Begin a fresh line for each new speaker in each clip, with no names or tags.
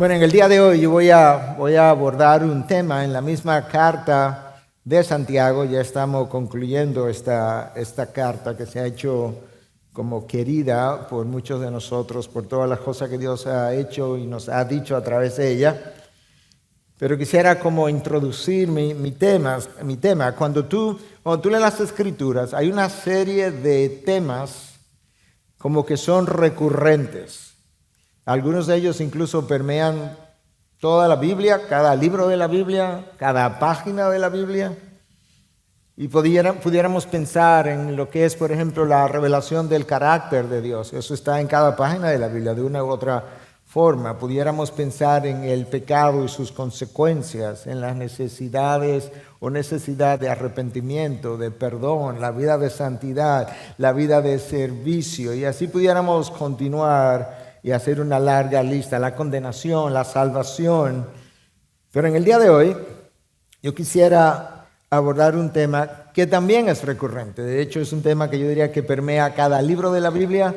Bueno, en el día de hoy yo voy a abordar un tema en la misma carta de Santiago. Ya estamos concluyendo esta carta que se ha hecho como querida por muchos de nosotros, por todas las cosas que Dios ha hecho y nos ha dicho a través de ella. Pero quisiera como introducir mi tema. Cuando tú lees las Escrituras, hay una serie de temas como que son recurrentes. Algunos de ellos incluso permean toda la Biblia, cada libro de la Biblia, cada página de la Biblia. Y pudiéramos pensar en lo que es, por ejemplo, la revelación del carácter de Dios. Eso está en cada página de la Biblia, de una u otra forma. Pudiéramos pensar en el pecado y sus consecuencias, en las necesidades o necesidad de arrepentimiento, de perdón, la vida de santidad, la vida de servicio. Y así pudiéramos continuar y hacer una larga lista, la condenación, la salvación. Pero en el día de hoy yo quisiera abordar un tema que también es recurrente. De hecho, es un tema que yo diría que permea cada libro de la Biblia,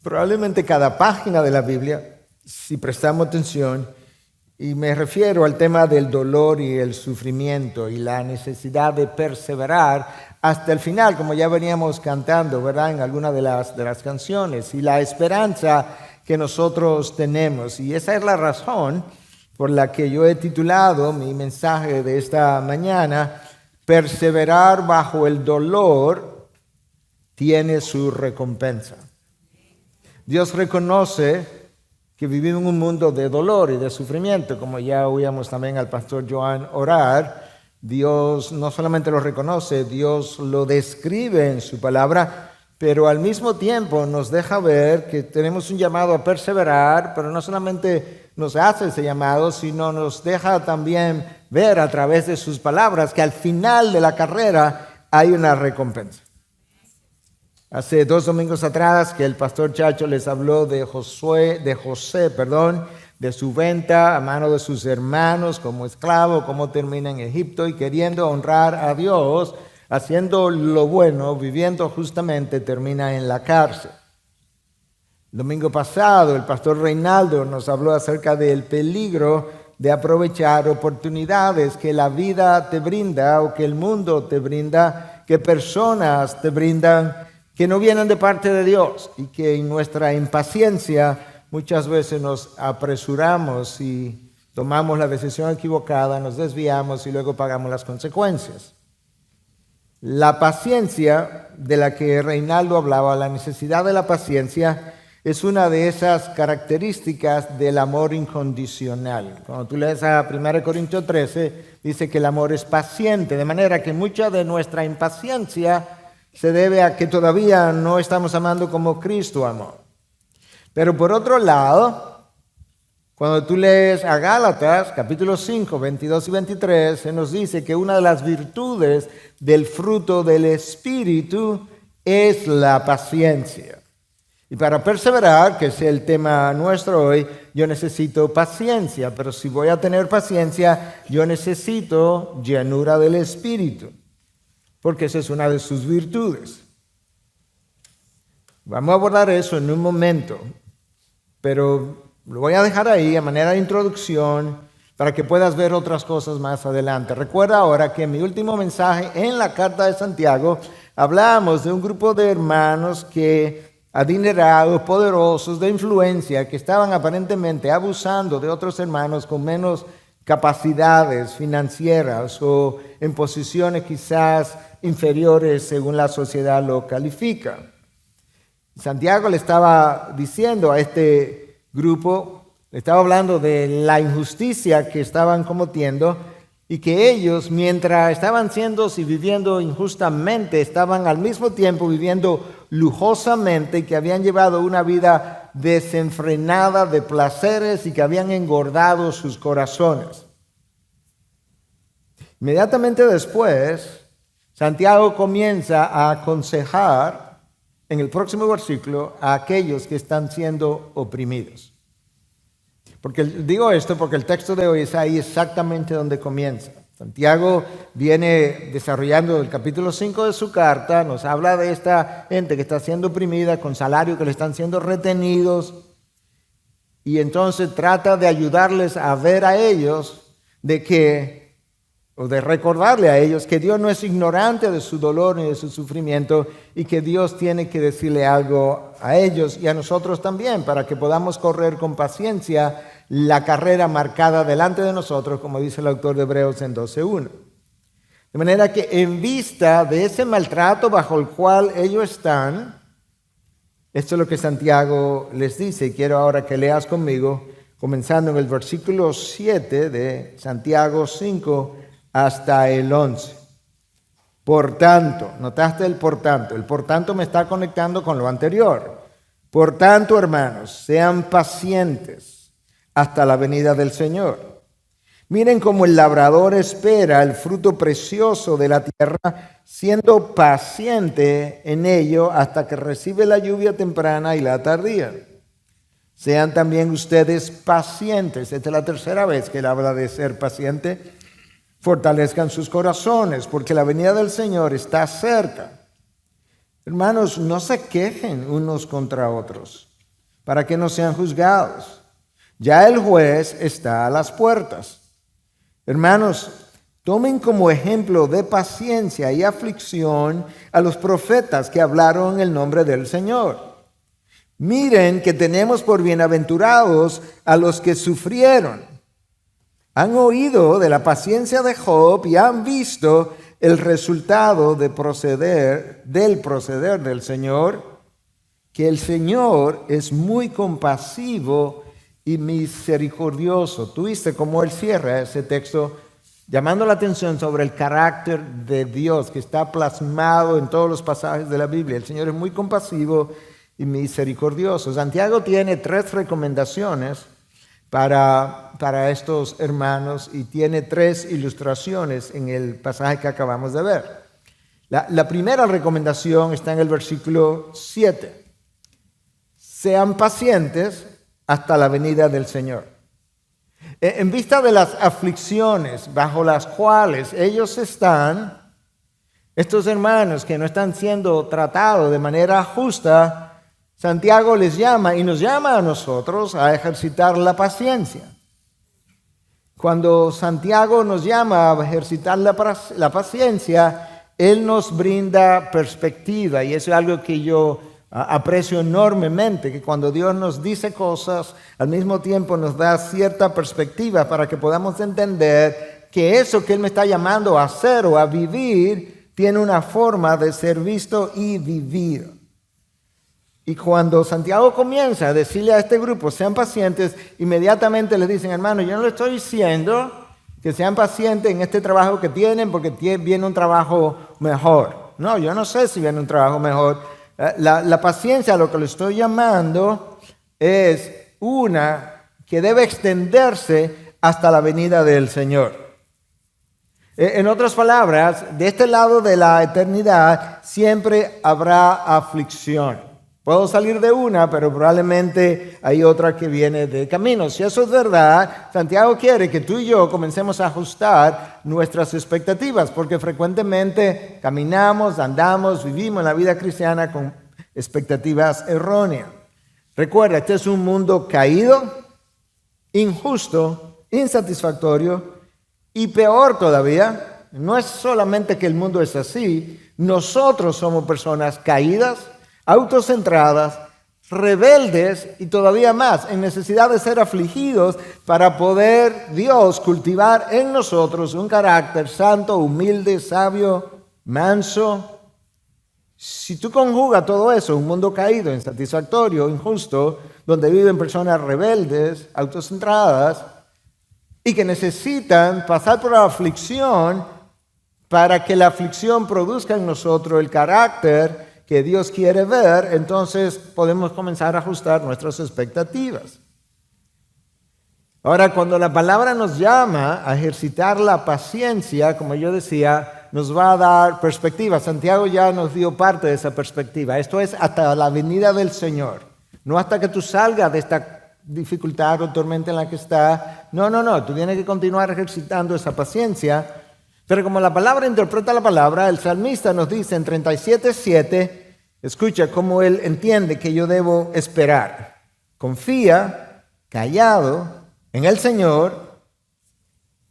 probablemente cada página de la Biblia, si prestamos atención. Y me refiero al tema del dolor y el sufrimiento y la necesidad de perseverar hasta el final, como ya veníamos cantando, ¿verdad? En alguna de las canciones, y la esperanza que nosotros tenemos. Y esa es la razón por la que yo he titulado mi mensaje de esta mañana: perseverar bajo el dolor tiene su recompensa. Dios reconoce que vivimos en un mundo de dolor y de sufrimiento, como ya oíamos también al pastor Joan orar. Dios no solamente lo reconoce, Dios lo describe en su palabra, pero al mismo tiempo nos deja ver que tenemos un llamado a perseverar, pero no solamente nos hace ese llamado, sino nos deja también ver a través de sus palabras que al final de la carrera hay una recompensa. Hace 2 domingos atrás que el pastor Chacho les habló de José, de su venta a mano de sus hermanos como esclavo, cómo termina en Egipto y queriendo honrar a Dios, haciendo lo bueno, viviendo justamente, termina en la cárcel. El domingo pasado el pastor Reinaldo nos habló acerca del peligro de aprovechar oportunidades que la vida te brinda o que el mundo te brinda, que personas te brindan, que no vienen de parte de Dios, y que en nuestra impaciencia muchas veces nos apresuramos y tomamos la decisión equivocada, nos desviamos y luego pagamos las consecuencias. La paciencia de la que Reinaldo hablaba, la necesidad de la paciencia, es una de esas características del amor incondicional. Cuando tú lees a 1 Corintios 13, dice que el amor es paciente, de manera que mucha de nuestra impaciencia se debe a que todavía no estamos amando como Cristo amó. Pero por otro lado, cuando tú lees a Gálatas, capítulo 5, 22 y 23, se nos dice que una de las virtudes del fruto del Espíritu es la paciencia. Y para perseverar, que es el tema nuestro hoy, yo necesito paciencia. Pero si voy a tener paciencia, yo necesito llenura del Espíritu, porque esa es una de sus virtudes. Vamos a abordar eso en un momento, pero lo voy a dejar ahí a manera de introducción para que puedas ver otras cosas más adelante. Recuerda ahora que en mi último mensaje en la carta de Santiago hablábamos de un grupo de hermanos adinerados, poderosos, de influencia, que estaban aparentemente abusando de otros hermanos con menos capacidades financieras o en posiciones quizás inferiores según la sociedad lo califica. Santiago le estaba diciendo a este grupo, le estaba hablando de la injusticia que estaban cometiendo y que ellos, mientras estaban siendo y viviendo injustamente, estaban al mismo tiempo viviendo lujosamente, y que habían llevado una vida desenfrenada de placeres y que habían engordado sus corazones. Inmediatamente después, Santiago comienza a aconsejar en el próximo versículo a aquellos que están siendo oprimidos. Digo esto porque el texto de hoy es ahí exactamente donde comienza. Santiago viene desarrollando el capítulo 5 de su carta, nos habla de esta gente que está siendo oprimida con salario, que le están siendo retenidos. y entonces trata de ayudarles a ver a ellos o de recordarle a ellos que Dios no es ignorante de su dolor ni de su sufrimiento y que Dios tiene que decirle algo a ellos y a nosotros también para que podamos correr con paciencia la carrera marcada delante de nosotros, como dice el autor de Hebreos en 12:1. De manera que en vista de ese maltrato bajo el cual ellos están, esto es lo que Santiago les dice, y quiero ahora que leas conmigo, comenzando en el versículo 7 de Santiago 5 hasta el 11. Por tanto, ¿notaste el por tanto? El por tanto me está conectando con lo anterior. Por tanto, hermanos, sean pacientes hasta la venida del Señor. Miren cómo el labrador espera el fruto precioso de la tierra, siendo paciente en ello hasta que recibe la lluvia temprana y la tardía. Sean también ustedes pacientes. Esta es la tercera vez que él habla de ser paciente. Fortalezcan sus corazones, porque la venida del Señor está cerca. Hermanos, no se quejen unos contra otros, para que no sean juzgados. Ya el juez está a las puertas. Hermanos, tomen como ejemplo de paciencia y aflicción a los profetas que hablaron en el nombre del Señor. Miren que tenemos por bienaventurados a los que sufrieron. Han oído de la paciencia de Job y han visto el resultado del proceder del Señor, que el Señor es muy compasivo y misericordioso. Tú viste cómo él cierra ese texto llamando la atención sobre el carácter de Dios que está plasmado en todos los pasajes de la Biblia. El Señor es muy compasivo y misericordioso. Santiago tiene 3 recomendaciones para estos hermanos y tiene 3 ilustraciones en el pasaje que acabamos de ver. La primera recomendación está en el versículo 7. Sean pacientes hasta la venida del Señor. En vista de las aflicciones bajo las cuales ellos están, estos hermanos que no están siendo tratados de manera justa, Santiago les llama y nos llama a nosotros a ejercitar la paciencia. Cuando Santiago nos llama a ejercitar la paciencia, él nos brinda perspectiva y eso es algo que yo aprecio enormemente, que cuando Dios nos dice cosas, al mismo tiempo nos da cierta perspectiva para que podamos entender que eso que Él me está llamando a hacer o a vivir tiene una forma de ser visto y vivido. Y cuando Santiago comienza a decirle a este grupo, sean pacientes, inmediatamente les dicen, hermano, yo no le estoy diciendo que sean pacientes en este trabajo que tienen porque viene un trabajo mejor. No, yo no sé si viene un trabajo mejor. La paciencia, lo que le estoy llamando, es una que debe extenderse hasta la venida del Señor. En otras palabras, de este lado de la eternidad siempre habrá aflicción. Puedo salir de una, pero probablemente hay otra que viene de camino. Si eso es verdad, Santiago quiere que tú y yo comencemos a ajustar nuestras expectativas, porque frecuentemente caminamos, andamos, vivimos en la vida cristiana con expectativas erróneas. Recuerda, este es un mundo caído, injusto, insatisfactorio y peor todavía. No es solamente que el mundo es así, nosotros somos personas caídas, autocentradas, rebeldes y todavía más, en necesidad de ser afligidos para poder Dios cultivar en nosotros un carácter santo, humilde, sabio, manso. Si tú conjugas todo eso, un mundo caído, insatisfactorio, injusto, donde viven personas rebeldes, autocentradas y que necesitan pasar por la aflicción para que la aflicción produzca en nosotros el carácter que Dios quiere ver, entonces podemos comenzar a ajustar nuestras expectativas. Ahora, cuando la palabra nos llama a ejercitar la paciencia, como yo decía, nos va a dar perspectiva. Santiago ya nos dio parte de esa perspectiva. Esto es hasta la venida del Señor. No hasta que tú salgas de esta dificultad o tormenta en la que estás. No. Tú tienes que continuar ejercitando esa paciencia. Pero como la palabra interpreta la palabra, el salmista nos dice en 37:7, escucha cómo él entiende que yo debo esperar. Confía, callado en el Señor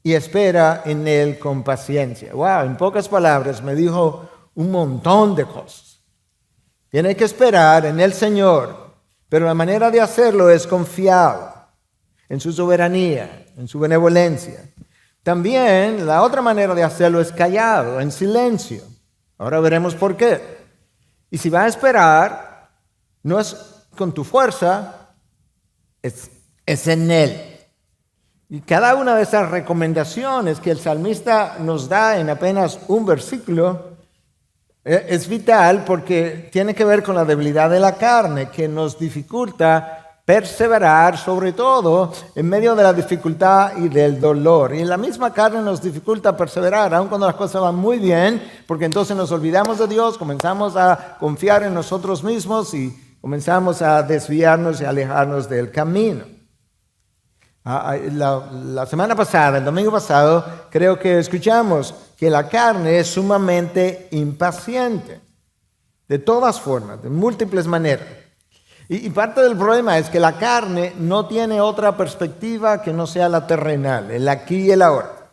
y espera en Él con paciencia. Wow, en pocas palabras me dijo un montón de cosas. Tiene que esperar en el Señor, pero la manera de hacerlo es confiado en su soberanía, en su benevolencia. También la otra manera de hacerlo es callado, en silencio. Ahora veremos por qué. Y si va a esperar, no es con tu fuerza, es en Él. Y cada una de esas recomendaciones que el salmista nos da en apenas un versículo es vital porque tiene que ver con la debilidad de la carne, que nos dificulta perseverar, sobre todo en medio de la dificultad y del dolor. Y la misma carne nos dificulta perseverar, aun cuando las cosas van muy bien, porque entonces nos olvidamos de Dios, comenzamos a confiar en nosotros mismos y comenzamos a desviarnos y alejarnos del camino. La semana pasada, el domingo pasado, creo que escuchamos que la carne es sumamente impaciente, de todas formas, de múltiples maneras. Y parte del problema es que la carne no tiene otra perspectiva que no sea la terrenal, el aquí y el ahora.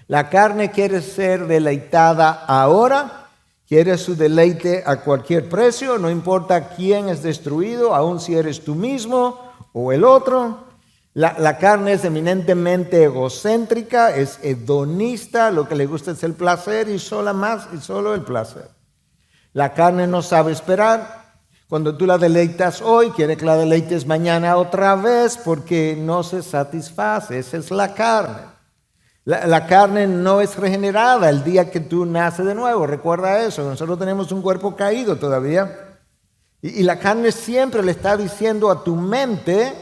La carne quiere ser deleitada ahora, quiere su deleite a cualquier precio, no importa quién es destruido, aun si eres tú mismo o el otro. La carne es eminentemente egocéntrica, es hedonista, lo que le gusta es el placer y solo el placer. La carne no sabe esperar. Cuando tú la deleitas hoy, quiere que la deleites mañana otra vez porque no se satisface. Esa es la carne. La carne no es regenerada el día que tú naces de nuevo. Recuerda eso. Nosotros tenemos un cuerpo caído todavía. Y la carne siempre le está diciendo a tu mente,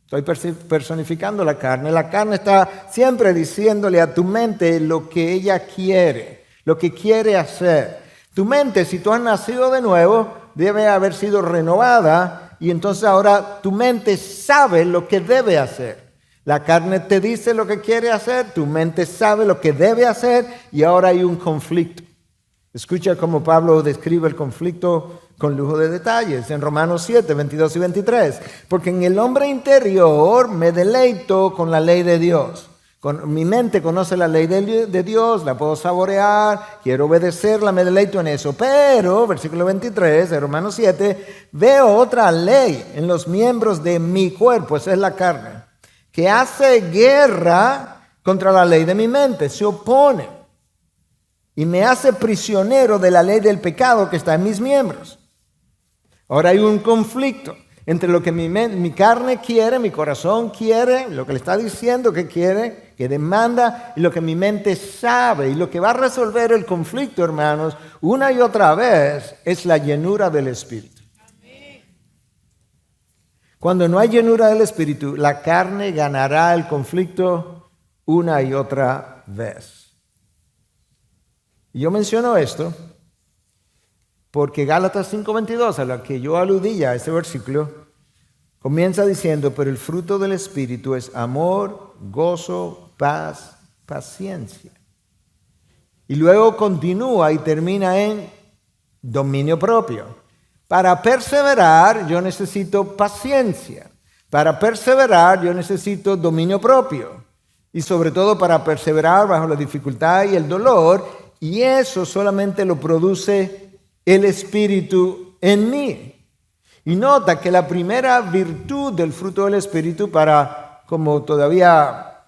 estoy personificando la carne está siempre diciéndole a tu mente lo que ella quiere, lo que quiere hacer. Tu mente, si tú has nacido de nuevo, debe haber sido renovada y entonces ahora tu mente sabe lo que debe hacer. La carne te dice lo que quiere hacer, tu mente sabe lo que debe hacer y ahora hay un conflicto. Escucha cómo Pablo describe el conflicto con lujo de detalles en Romanos 7, 22 y 23. Porque en el hombre interior me deleito con la ley de Dios. Mi mente conoce la ley de Dios, la puedo saborear, quiero obedecerla, me deleito en eso. Pero, versículo 23 de Romanos 7, veo otra ley en los miembros de mi cuerpo, esa es la carne, que hace guerra contra la ley de mi mente, se opone y me hace prisionero de la ley del pecado que está en mis miembros. Ahora hay un conflicto entre lo que mi carne quiere, mi corazón quiere, lo que le está diciendo que quiere, que demanda, y lo que mi mente sabe. Y lo que va a resolver el conflicto, hermanos, una y otra vez, es la llenura del Espíritu. Cuando no hay llenura del Espíritu, la carne ganará el conflicto una y otra vez. Y yo menciono esto porque Gálatas 5:22, a la que yo aludí ya, este versículo, comienza diciendo, pero el fruto del Espíritu es amor, gozo, paz, paciencia. Y luego continúa y termina en dominio propio. Para perseverar yo necesito paciencia. Para perseverar yo necesito dominio propio. Y sobre todo para perseverar bajo la dificultad y el dolor. Y eso solamente lo produce el Espíritu en mí. Y nota que la primera virtud del fruto del Espíritu, para como todavía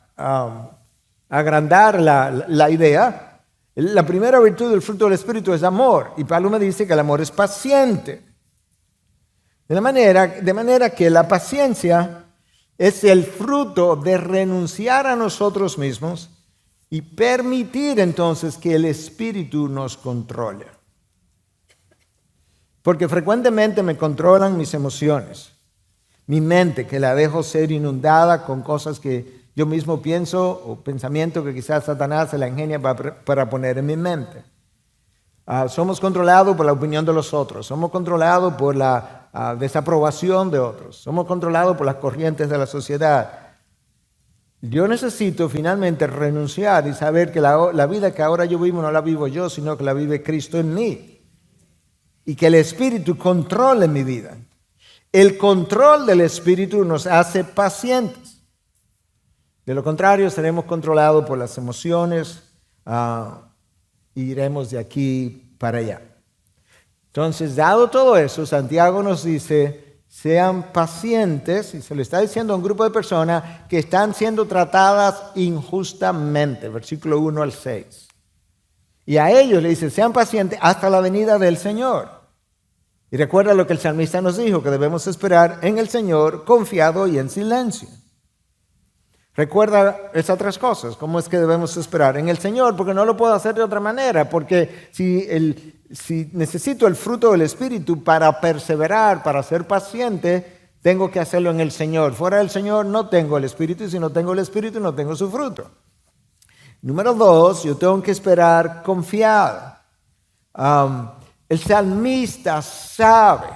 agrandar la idea, la primera virtud del fruto del Espíritu es amor. Y Pablo me dice que el amor es paciente. De manera que la paciencia es el fruto de renunciar a nosotros mismos y permitir entonces que el Espíritu nos controle. Porque frecuentemente me controlan mis emociones, mi mente, que la dejo ser inundada con cosas que yo mismo pienso o pensamientos que quizás Satanás se la ingenia para poner en mi mente. Somos controlados por la opinión de los otros, somos controlados por la desaprobación de otros, somos controlados por las corrientes de la sociedad. Yo necesito finalmente renunciar y saber que la vida que ahora yo vivo no la vivo yo, sino que la vive Cristo en mí. Y que el Espíritu controle mi vida. El control del Espíritu nos hace pacientes. De lo contrario, seremos controlados por las emociones y iremos de aquí para allá. Entonces, dado todo eso, Santiago nos dice, sean pacientes, y se lo está diciendo a un grupo de personas que están siendo tratadas injustamente, versículo 1 al 6. Y a ellos le dice, sean pacientes hasta la venida del Señor. Y recuerda lo que el salmista nos dijo, que debemos esperar en el Señor confiado y en silencio. Recuerda esas tres cosas. ¿Cómo es que debemos esperar? En el Señor, porque no lo puedo hacer de otra manera. Porque si necesito el fruto del Espíritu para perseverar, para ser paciente, tengo que hacerlo en el Señor. Fuera del Señor no tengo el Espíritu, y si no tengo el Espíritu no tengo su fruto. Número 2, yo tengo que esperar confiado. El salmista sabe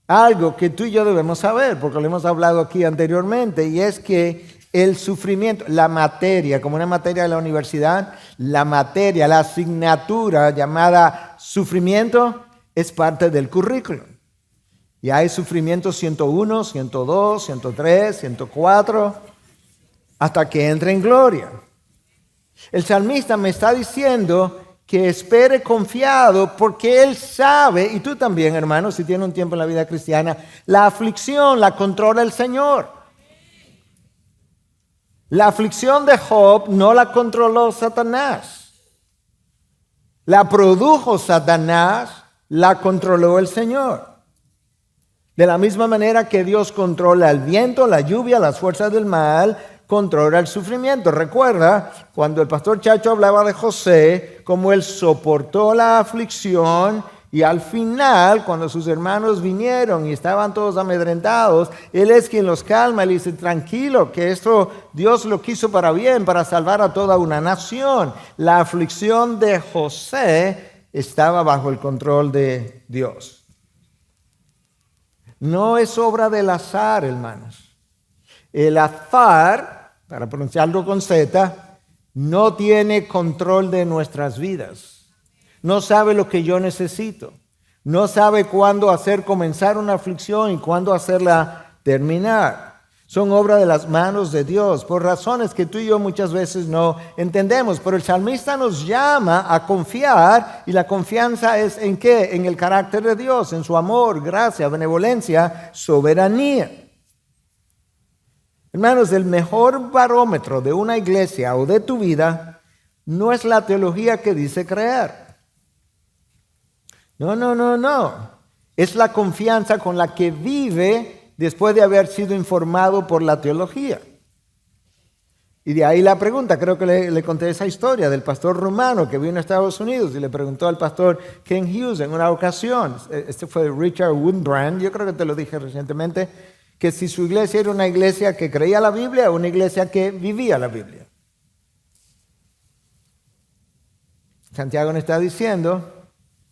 algo que tú y yo debemos saber, porque lo hemos hablado aquí anteriormente, y es que el sufrimiento, la materia, como una materia de la universidad, la materia, la asignatura llamada sufrimiento es parte del currículum. Y hay sufrimiento 101, 102, 103, 104, hasta que entre en gloria. El salmista me está diciendo que espere confiado porque él sabe, y tú también, hermano, si tienes un tiempo en la vida cristiana, la aflicción la controla el Señor. La aflicción de Job no la controló Satanás. La produjo Satanás, la controló el Señor. De la misma manera que Dios controla el viento, la lluvia, las fuerzas del mal, controla el sufrimiento. Recuerda cuando el pastor Chacho hablaba de José, cómo él soportó la aflicción y al final, cuando sus hermanos vinieron y estaban todos amedrentados, él es quien los calma y le dice, tranquilo, que esto Dios lo quiso para bien, para salvar a toda una nación. La aflicción de José estaba bajo el control de Dios. No es obra del azar, hermanos. El azar, para pronunciarlo con Z, no tiene control de nuestras vidas. No sabe lo que yo necesito. No sabe cuándo hacer comenzar una aflicción y cuándo hacerla terminar. Son obra de las manos de Dios, por razones que tú y yo muchas veces no entendemos. Pero el salmista nos llama a confiar, y la confianza es ¿en qué? En el carácter de Dios, en su amor, gracia, benevolencia, soberanía. Hermanos, el mejor barómetro de una iglesia o de tu vida no es la teología que dice creer. No. Es la confianza con la que vive después de haber sido informado por la teología. Y de ahí la pregunta, creo que le conté esa historia del pastor rumano que vino a Estados Unidos y le preguntó al pastor Ken Hughes en una ocasión, este fue Richard Wurmbrand, yo creo que te lo dije recientemente, que si su iglesia era una iglesia que creía la Biblia o una iglesia que vivía la Biblia. Santiago nos está diciendo,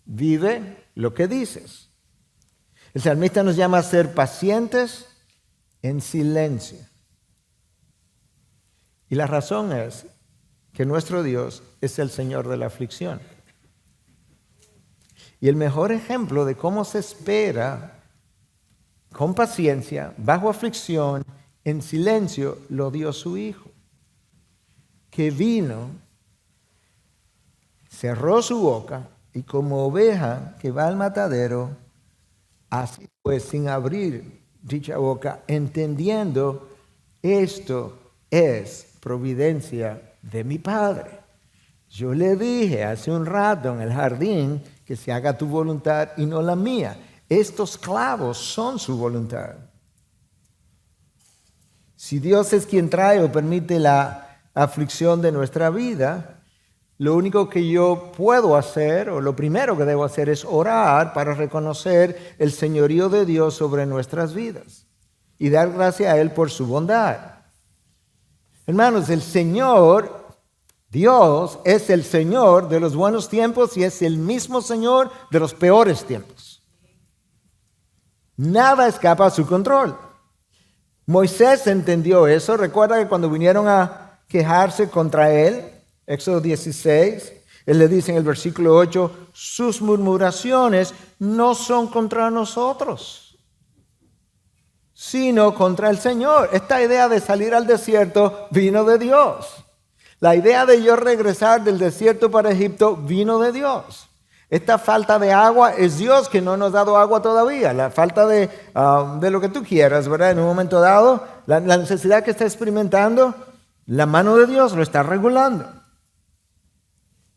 vive lo que dices. El salmista nos llama a ser pacientes en silencio. Y la razón es que nuestro Dios es el Señor de la aflicción. Y el mejor ejemplo de cómo se espera con paciencia, bajo aflicción, en silencio, lo dio su Hijo, que vino, cerró su boca y como oveja que va al matadero, así pues, sin abrir dicha boca, entendiendo esto es providencia de mi Padre. Yo le dije hace un rato en el jardín que se haga tu voluntad y no la mía. Estos clavos son su voluntad. Si Dios es quien trae o permite la aflicción de nuestra vida, lo único que yo puedo hacer, o lo primero que debo hacer, es orar para reconocer el señorío de Dios sobre nuestras vidas y dar gracias a Él por su bondad. Hermanos, el Señor, Dios, es el Señor de los buenos tiempos y es el mismo Señor de los peores tiempos. Nada escapa a su control. Moisés entendió eso. Recuerda que cuando vinieron a quejarse contra él, Éxodo 16, él le dice en el versículo 8, sus murmuraciones no son contra nosotros. sino contra el Señor. Esta idea de salir al desierto vino de Dios. La idea de yo regresar del desierto para Egipto vino de Dios. Esta falta de agua es Dios que no nos ha dado agua todavía. La falta de lo que tú quieras, ¿verdad? En un momento dado, la necesidad que está experimentando, la mano de Dios lo está regulando.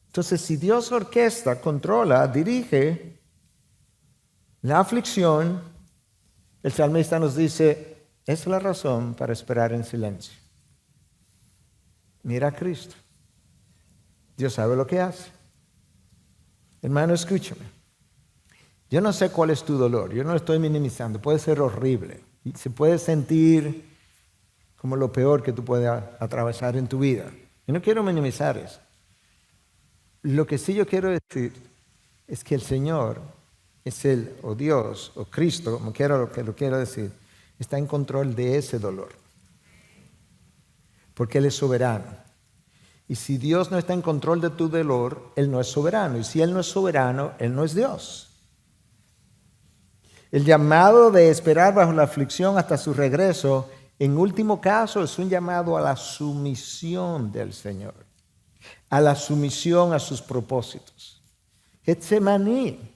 Entonces, si Dios orquesta, controla, dirige la aflicción, el salmista nos dice, es la razón para esperar en silencio. Mira a Cristo. Dios sabe lo que hace. Hermano, escúchame. Yo no sé cuál es tu dolor. Yo no lo estoy minimizando. Puede ser horrible. Y se puede sentir como lo peor que tú puedes atravesar en tu vida. Yo no quiero minimizar eso. Lo que sí yo quiero decir es que el Señor es Él, o Dios, o Cristo, como quiera lo que lo quiero decir, está en control de ese dolor. Porque Él es soberano. Y si Dios no está en control de tu dolor, Él no es soberano. Y si Él no es soberano, Él no es Dios. El llamado de esperar bajo la aflicción hasta su regreso, en último caso, es un llamado a la sumisión del Señor. A la sumisión a sus propósitos. Getsemaní.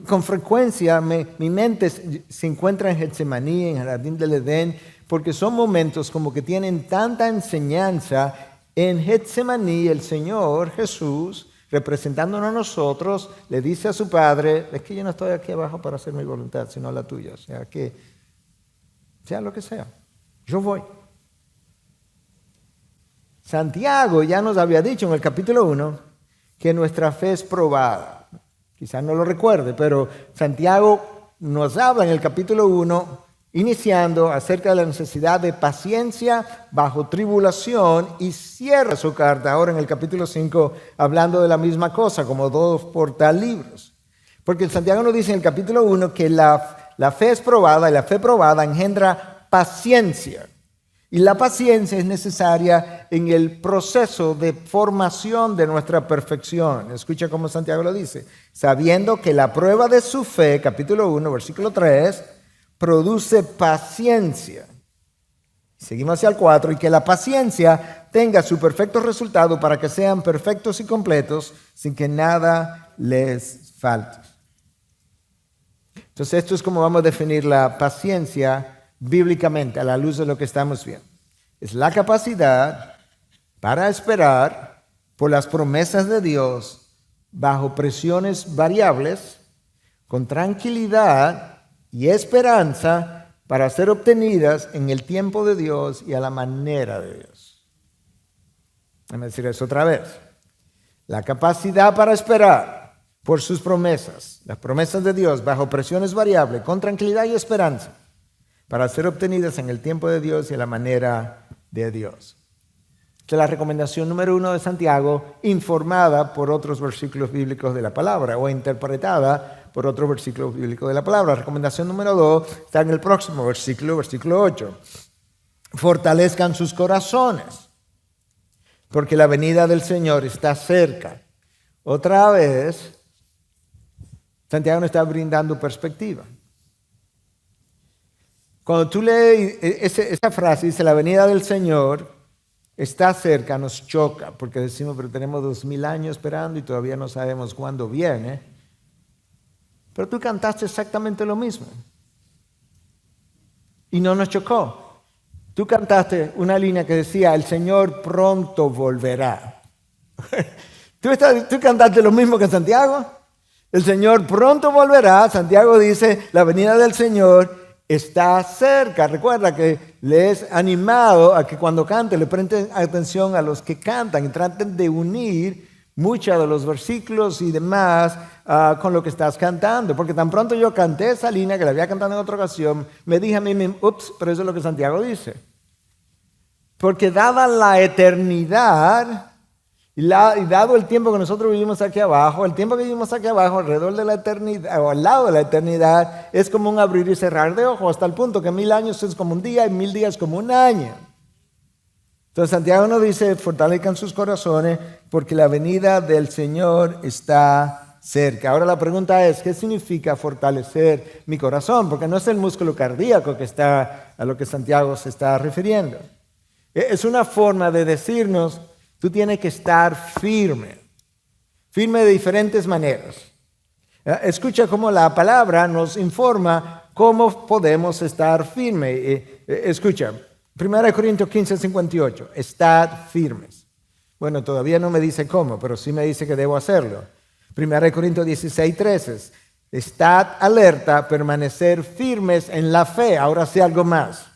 Con frecuencia mi mente se encuentra en Getsemaní, en el jardín del Edén, porque son momentos como que tienen tanta enseñanza. En Getsemaní el Señor Jesús, representándonos a nosotros, le dice a su Padre, es que yo no estoy aquí abajo para hacer mi voluntad, sino la tuya. O sea, que sea lo que sea, yo voy. Santiago ya nos había dicho en el capítulo 1 que nuestra fe es probada. Quizás no lo recuerde, pero Santiago nos habla en el capítulo 1, iniciando acerca de la necesidad de paciencia bajo tribulación, y cierra su carta ahora en el capítulo 5 hablando de la misma cosa, como 2 portalibros. Porque el Santiago nos dice en el capítulo 1 que la fe es probada y la fe probada engendra paciencia. Y la paciencia es necesaria en el proceso de formación de nuestra perfección. Escucha cómo Santiago lo dice. Sabiendo que la prueba de su fe, capítulo 1, versículo 3, produce paciencia. Seguimos hacia el 4. Y que la paciencia tenga su perfecto resultado para que sean perfectos y completos sin que nada les falte. Entonces esto es como vamos a definir la paciencia bíblicamente, a la luz de lo que estamos viendo. Es la capacidad para esperar por las promesas de Dios bajo presiones variables, con tranquilidad y esperanza para ser obtenidas en el tiempo de Dios y a la manera de Dios. Déjame decir eso otra vez. La capacidad para esperar por sus promesas, las promesas de Dios bajo presiones variables, con tranquilidad y esperanza, para ser obtenidas en el tiempo de Dios y a la manera de Dios. Esta es la recomendación número 1 de Santiago, informada por otros versículos bíblicos de la palabra o interpretada por otros versículos bíblicos de la palabra. La recomendación número 2 está en el próximo versículo 8. Fortalezcan sus corazones, porque la venida del Señor está cerca. Otra vez, Santiago nos está brindando perspectiva. Cuando tú lees esa frase, dice, la venida del Señor está cerca, nos choca, porque decimos, pero tenemos 2000 años esperando y todavía no sabemos cuándo viene. Pero tú cantaste exactamente lo mismo. Y no nos chocó. Tú cantaste una línea que decía, el Señor pronto volverá. ¿Tú cantaste lo mismo que Santiago? El Señor pronto volverá. Santiago dice, la venida del Señor está cerca. Recuerda que le es animado a que cuando cante le presten atención a los que cantan y traten de unir muchos de los versículos y demás con lo que estás cantando. Porque tan pronto yo canté esa línea que la había cantado en otra ocasión, me dije a mí mismo, ups, pero eso es lo que Santiago dice. Porque dada la eternidad y dado el tiempo que nosotros vivimos aquí abajo, el tiempo que vivimos aquí abajo, alrededor de la eternidad, o al lado de la eternidad, es como un abrir y cerrar de ojos, hasta el punto que 1000 años es como un día y 1000 días como un año. Entonces Santiago nos dice, fortalezcan sus corazones, porque la venida del Señor está cerca. Ahora la pregunta es, ¿qué significa fortalecer mi corazón? Porque no es el músculo cardíaco que está a lo que Santiago se está refiriendo. Es una forma de decirnos, tú tienes que estar firme de diferentes maneras. Escucha cómo la palabra nos informa cómo podemos estar firmes. Escucha, 1 Corintios 15:58, estad firmes. Bueno, todavía no me dice cómo, pero sí me dice que debo hacerlo. 1 Corintios 16:13, estad alerta, permanecer firmes en la fe. Ahora sí algo más.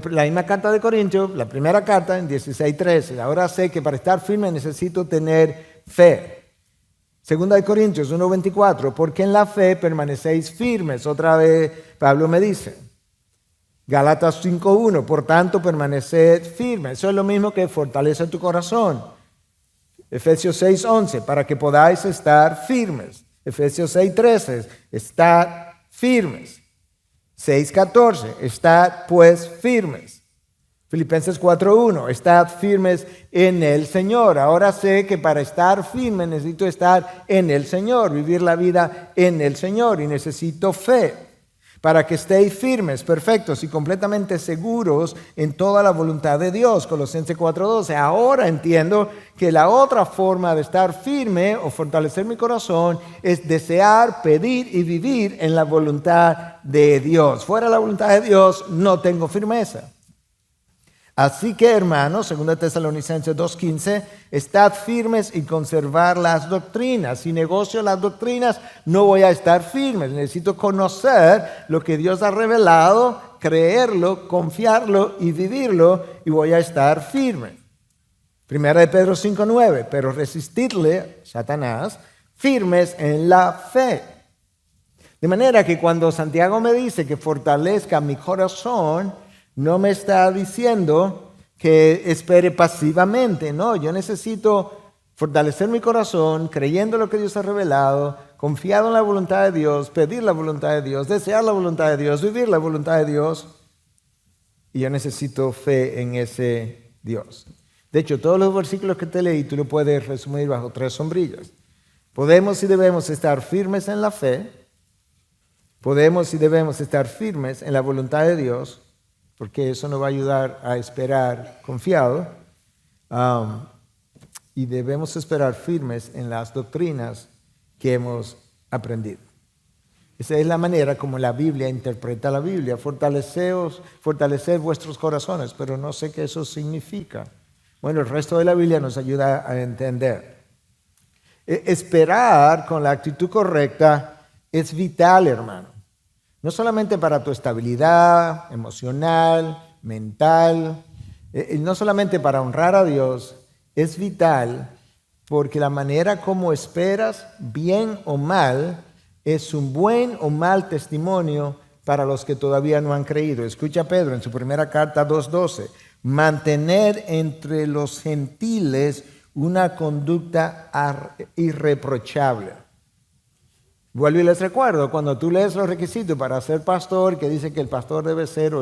La misma carta de Corintios, la primera carta en 16:13. Ahora sé que para estar firme necesito tener fe. Segunda de Corintios 1:24, porque en la fe permanecéis firmes. Otra vez Pablo me dice. Gálatas 5:1, por tanto permaneced firmes. Eso es lo mismo que fortalece tu corazón. Efesios 6:11, para que podáis estar firmes. Efesios 6:13, estad firmes. 6:14, estad pues firmes. Filipenses 4:1, estad firmes en el Señor. Ahora sé que para estar firme necesito estar en el Señor, vivir la vida en el Señor, y necesito fe para que estéis firmes, perfectos y completamente seguros en toda la voluntad de Dios. Colosenses 4:12. Ahora entiendo que la otra forma de estar firme o fortalecer mi corazón es desear, pedir y vivir en la voluntad de Dios. Fuera de la voluntad de Dios no tengo firmeza. Así que, hermanos, 2 Tesalonicenses 2:15, estad firmes y conservar las doctrinas. Si negocio las doctrinas, no voy a estar firme. Necesito conocer lo que Dios ha revelado, creerlo, confiarlo y vivirlo, y voy a estar firme. 1 de Pedro 5:9, pero resistidle, Satanás, firmes en la fe. De manera que cuando Santiago me dice que fortalezca mi corazón, no me está diciendo que espere pasivamente, no, yo necesito fortalecer mi corazón creyendo lo que Dios ha revelado, confiado en la voluntad de Dios, pedir la voluntad de Dios, desear la voluntad de Dios, vivir la voluntad de Dios, y yo necesito fe en ese Dios. De hecho, todos los versículos que te leí tú lo puedes resumir bajo 3 sombrillas. Podemos y debemos estar firmes en la fe, podemos y debemos estar firmes en la voluntad de Dios, porque eso nos va a ayudar a esperar confiado, y debemos esperar firmes en las doctrinas que hemos aprendido. Esa es la manera como la Biblia interpreta la Biblia. Fortalecer vuestros corazones, pero no sé qué eso significa. Bueno, el resto de la Biblia nos ayuda a entender. Esperar con la actitud correcta es vital, hermano. No solamente para tu estabilidad emocional, mental, no solamente para honrar a Dios, es vital porque la manera como esperas, bien o mal, es un buen o mal testimonio para los que todavía no han creído. Escucha a Pedro en su primera carta 2:12, mantener entre los gentiles una conducta irreprochable. Vuelvo y les recuerdo, cuando tú lees los requisitos para ser pastor, que dice que el pastor debe ser, o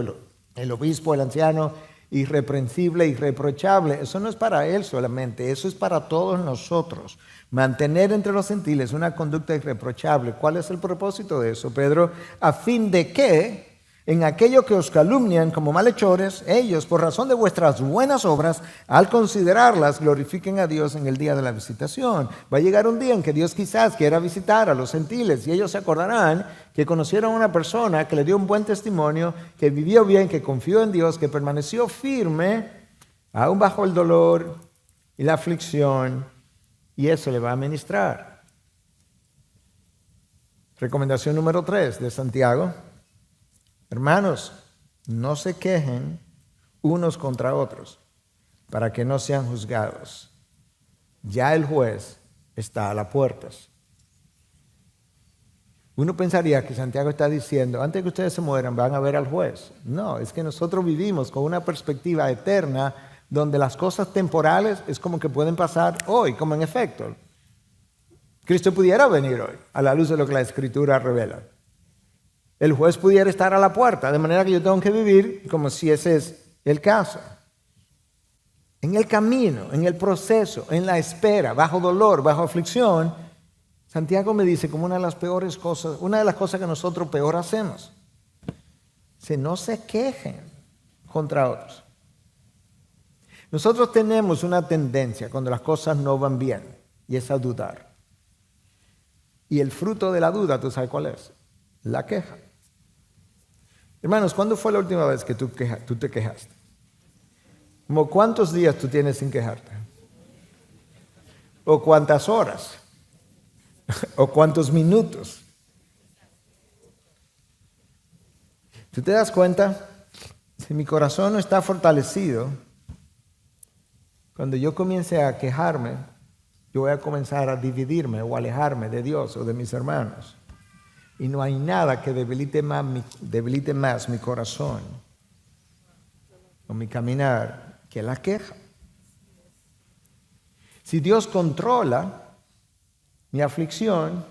el obispo, el anciano, irreprensible, irreprochable, eso no es para él solamente, eso es para todos nosotros. Mantener entre los gentiles una conducta irreprochable. ¿Cuál es el propósito de eso, Pedro? A fin de que en aquello que os calumnian como malhechores, ellos, por razón de vuestras buenas obras, al considerarlas, glorifiquen a Dios en el día de la visitación. Va a llegar un día en que Dios quizás quiera visitar a los gentiles, y ellos se acordarán que conocieron a una persona que le dio un buen testimonio, que vivió bien, que confió en Dios, que permaneció firme, aún bajo el dolor y la aflicción, y eso le va a ministrar. Recomendación número 3 de Santiago. Hermanos, no se quejen unos contra otros para que no sean juzgados. Ya el juez está a las puertas. Uno pensaría que Santiago está diciendo, antes que ustedes se mueran van a ver al juez. No, es que nosotros vivimos con una perspectiva eterna donde las cosas temporales es como que pueden pasar hoy, como en efecto. Cristo pudiera venir hoy a la luz de lo que la Escritura revela. El juez pudiera estar a la puerta, de manera que yo tengo que vivir como si ese es el caso. En el camino, en el proceso, en la espera, bajo dolor, bajo aflicción, Santiago me dice como una de las peores cosas, una de las cosas que nosotros peor hacemos. Si no se quejen contra otros. Nosotros tenemos una tendencia cuando las cosas no van bien y es a dudar. Y el fruto de la duda, ¿tú sabes cuál es? La queja. Hermanos, ¿cuándo fue la última vez que tú te quejaste? ¿Como cuántos días tú tienes sin quejarte? ¿O cuántas horas? ¿O cuántos minutos? ¿Tú te das cuenta? Si mi corazón no está fortalecido, cuando yo comience a quejarme, yo voy a comenzar a dividirme o alejarme de Dios o de mis hermanos. Y no hay nada que debilite más mi corazón o mi caminar que la queja. Si Dios controla mi aflicción,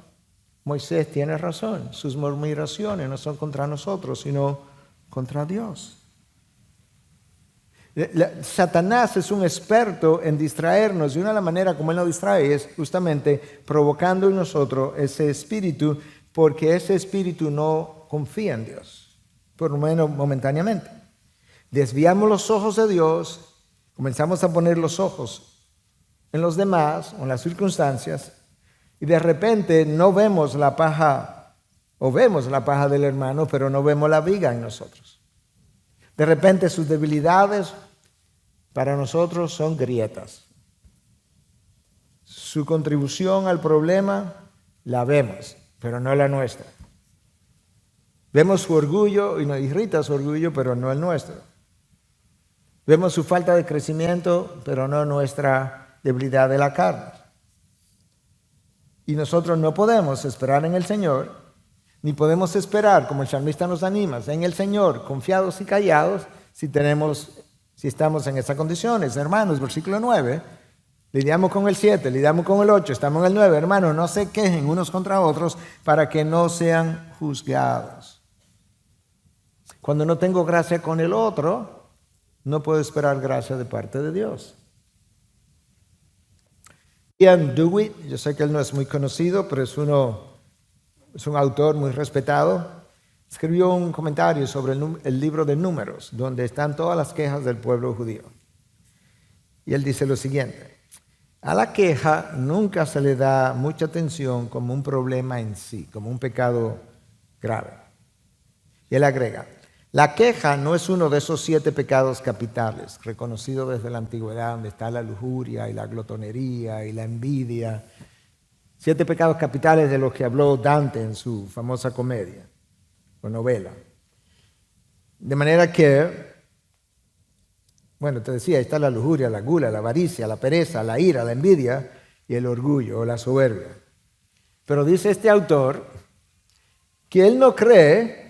Moisés tiene razón. Sus murmuraciones no son contra nosotros, sino contra Dios. Satanás es un experto en distraernos y una de las maneras como él nos distrae es justamente provocando en nosotros ese espíritu, porque ese espíritu no confía en Dios, por lo menos momentáneamente. Desviamos los ojos de Dios, comenzamos a poner los ojos en los demás o en las circunstancias y de repente no vemos la paja o vemos la paja del hermano, pero no vemos la viga en nosotros. De repente sus debilidades para nosotros son grietas. Su contribución al problema la vemos, pero no la nuestra. Vemos su orgullo y nos irrita su orgullo, pero no el nuestro. Vemos su falta de crecimiento, pero no nuestra debilidad de la carne. Y nosotros no podemos esperar en el Señor, ni podemos esperar, como el salmista nos anima, en el Señor, confiados y callados, si estamos en esas condiciones. Hermanos, versículo 9, lidiamos con el 7, lidiamos con el 8, estamos en el 9. Hermanos, no se quejen unos contra otros para que no sean juzgados. Cuando no tengo gracia con el otro, no puedo esperar gracia de parte de Dios. Ian Dewitt, yo sé que él no es muy conocido, pero es un autor muy respetado, escribió un comentario sobre el libro de Números, donde están todas las quejas del pueblo judío. Y él dice lo siguiente: a la queja nunca se le da mucha atención como un problema en sí, como un pecado grave. Y él agrega: la queja no es uno de esos 7 pecados capitales, reconocidos desde la antigüedad, donde está la lujuria y la glotonería y la envidia. 7 pecados capitales de los que habló Dante en su famosa comedia o novela. De manera que, bueno, te decía, ahí está la lujuria, la gula, la avaricia, la pereza, la ira, la envidia y el orgullo o la soberbia. Pero dice este autor que él no cree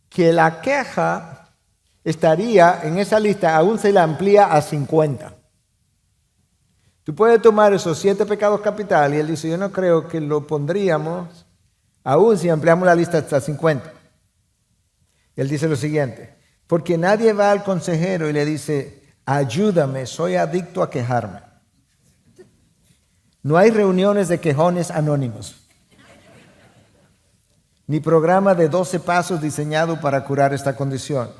que la queja estaría en esa lista, aún se la amplía a 50. Tú puedes tomar esos 7 pecados capitales y él dice, yo no creo que lo pondríamos, aún si ampliamos la lista hasta 50. Él dice lo siguiente: porque nadie va al consejero y le dice, ayúdame, soy adicto a quejarme. No hay reuniones de quejones anónimos, ni programa de 12 pasos diseñado para curar esta condición.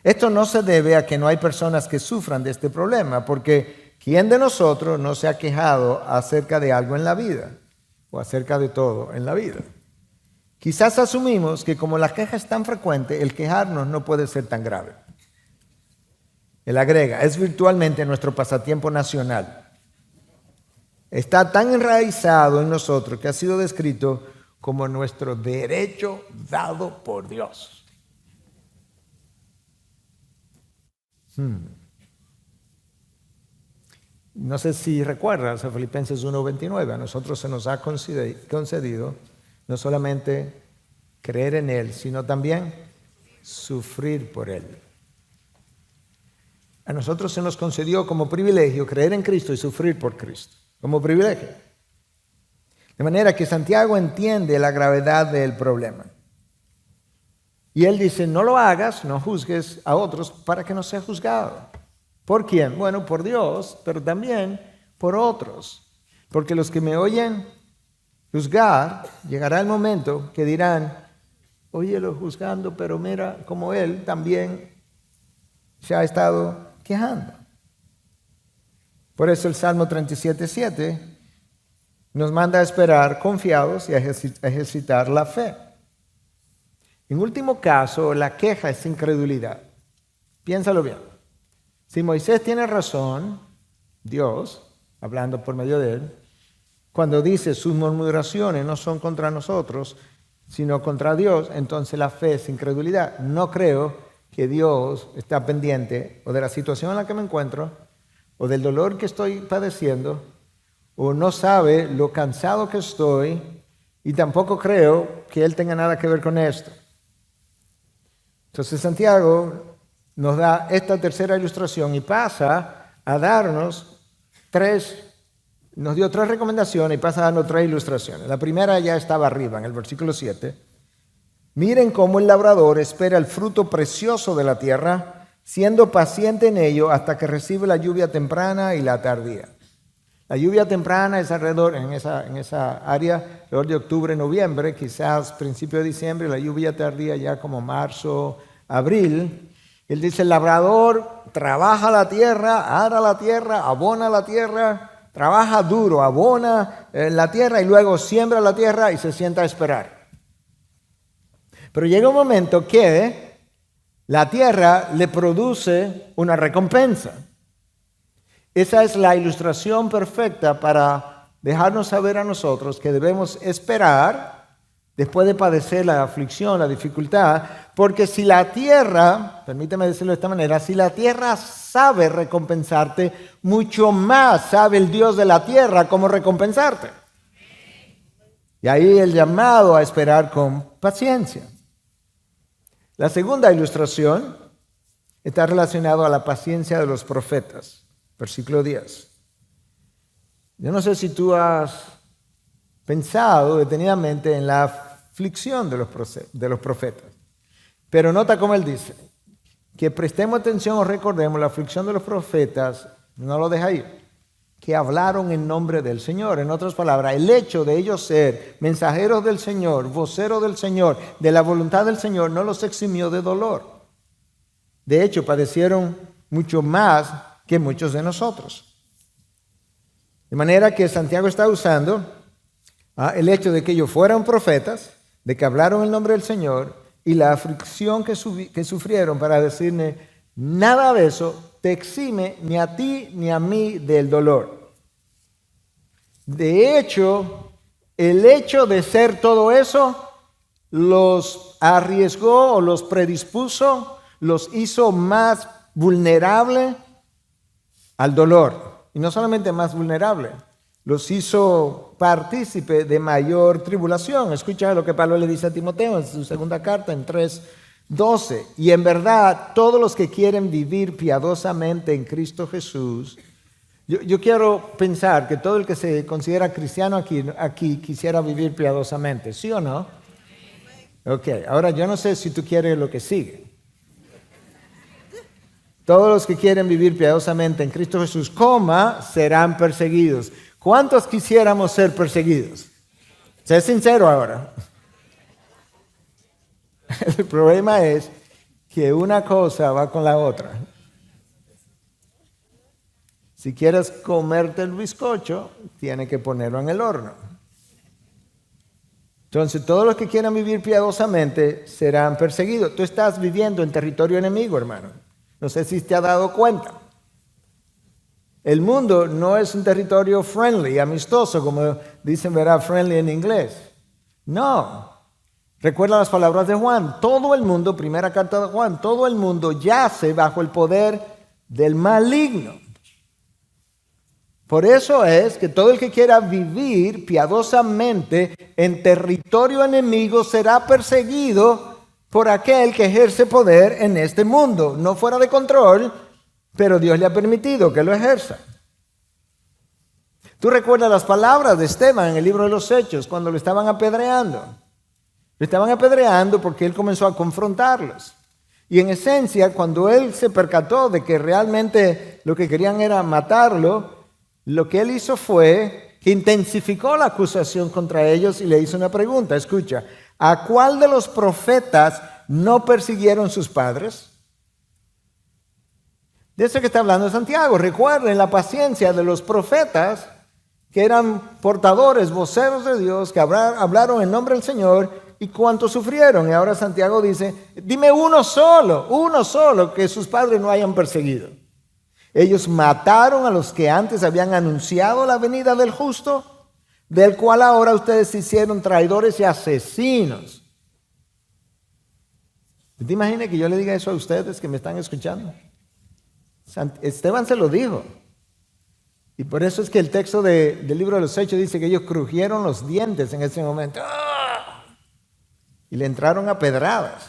Esto no se debe a que no hay personas que sufran de este problema, porque ¿quién de nosotros no se ha quejado acerca de algo en la vida? O acerca de todo en la vida. Quizás asumimos que como la queja es tan frecuente, el quejarnos no puede ser tan grave. Él agrega, es virtualmente nuestro pasatiempo nacional. Está tan enraizado en nosotros que ha sido descrito como nuestro derecho dado por Dios. No sé si recuerdas a Filipenses 1:29, a nosotros se nos ha concedido no solamente creer en Él, sino también sufrir por Él. A nosotros se nos concedió como privilegio creer en Cristo y sufrir por Cristo, como privilegio. De manera que Santiago entiende la gravedad del problema. Y él dice, no lo hagas, no juzgues a otros para que no sea juzgado. ¿Por quién? Bueno, por Dios, pero también por otros. Porque los que me oyen juzgar, llegará el momento que dirán, óyelo juzgando, pero mira como él también se ha estado quejando. Por eso el Salmo 37:7 nos manda a esperar confiados y a ejercitar la fe. En último caso, la queja es incredulidad. Piénsalo bien. Si Moisés tiene razón, Dios, hablando por medio de él, cuando dice sus murmuraciones no son contra nosotros, sino contra Dios, entonces la fe es incredulidad. No creo que Dios está pendiente o de la situación en la que me encuentro, o del dolor que estoy padeciendo, o no sabe lo cansado que estoy, y tampoco creo que Él tenga nada que ver con esto. Entonces Santiago nos da esta tercera ilustración y pasa a darnos nos dio tres recomendaciones y pasa a darnos tres ilustraciones. La primera ya estaba arriba, en el versículo 7. Miren cómo el labrador espera el fruto precioso de la tierra, siendo paciente en ello hasta que recibe la lluvia temprana y la tardía. La lluvia temprana es alrededor, en esa área, alrededor de octubre, noviembre, quizás principio de diciembre, la lluvia tardía ya como marzo, abril. Él dice, el labrador trabaja la tierra, ara la tierra, abona la tierra, trabaja duro, abona la tierra y luego siembra la tierra y se sienta a esperar. Pero llega un momento que la tierra le produce una recompensa. Esa es la ilustración perfecta para dejarnos saber a nosotros que debemos esperar después de padecer la aflicción, la dificultad, porque si la tierra, permíteme decirlo de esta manera, si la tierra sabe recompensarte, mucho más sabe el Dios de la tierra cómo recompensarte. Y ahí el llamado a esperar con paciencia. La segunda ilustración está relacionada a la paciencia de los profetas. Versículo 10. Yo no sé si tú has pensado detenidamente en la aflicción de los profetas, pero nota cómo él dice, que prestemos atención o recordemos la aflicción de los profetas, no lo deja ahí, que hablaron en nombre del Señor. En otras palabras, el hecho de ellos ser mensajeros del Señor, voceros del Señor, de la voluntad del Señor, no los eximió de dolor. De hecho, padecieron mucho más que muchos de nosotros. De manera que Santiago está usando el hecho de que ellos fueran profetas, de que hablaron el nombre del Señor y la aflicción que sufrieron para decirle, nada de eso te exime ni a ti ni a mí del dolor. De hecho, el hecho de ser todo eso los arriesgó o los predispuso, los hizo más vulnerables al dolor. Y no solamente más vulnerable, los hizo partícipe de mayor tribulación. Escucha lo que Pablo le dice a Timoteo en su segunda carta en 3:12. Y en verdad, todos los que quieren vivir piadosamente en Cristo Jesús, yo quiero pensar que todo el que se considera cristiano aquí quisiera vivir piadosamente, ¿sí o no? Ok, ahora yo no sé si tú quieres lo que sigue. Todos los que quieren vivir piadosamente en Cristo Jesús, serán perseguidos. ¿Cuántos quisiéramos ser perseguidos? Sé sincero ahora. El problema es que una cosa va con la otra. Si quieres comerte el bizcocho, tienes que ponerlo en el horno. Entonces, todos los que quieran vivir piadosamente serán perseguidos. Tú estás viviendo en territorio enemigo, hermano. No sé si te has dado cuenta. El mundo no es un territorio friendly, amistoso, como dicen, ¿verdad? Friendly en inglés. No. Recuerda las palabras de Juan. Todo el mundo, primera carta de Juan, todo el mundo yace bajo el poder del maligno. Por eso es que todo el que quiera vivir piadosamente en territorio enemigo será perseguido por aquel que ejerce poder en este mundo. No fuera de control, pero Dios le ha permitido que lo ejerza. Tú recuerdas las palabras de Esteban en el libro de los Hechos cuando lo estaban apedreando. Lo estaban apedreando porque él comenzó a confrontarlos. Y en esencia, cuando él se percató de que realmente lo que querían era matarlo, lo que él hizo fue que intensificó la acusación contra ellos y le hizo una pregunta. Escucha, ¿a cuál de los profetas no persiguieron sus padres? De eso que está hablando Santiago. Recuerden la paciencia de los profetas que eran portadores, voceros de Dios, que hablaron en nombre del Señor y cuánto sufrieron. Y ahora Santiago dice, dime uno solo que sus padres no hayan perseguido. Ellos mataron a los que antes habían anunciado la venida del justo, del cual ahora ustedes se hicieron traidores y asesinos. ¿Te imaginas que yo le diga eso a ustedes que me están escuchando? Esteban se lo dijo. Y por eso es que el texto del libro de los Hechos dice que ellos crujieron los dientes en ese momento. ¡Ah! Y le entraron a pedradas.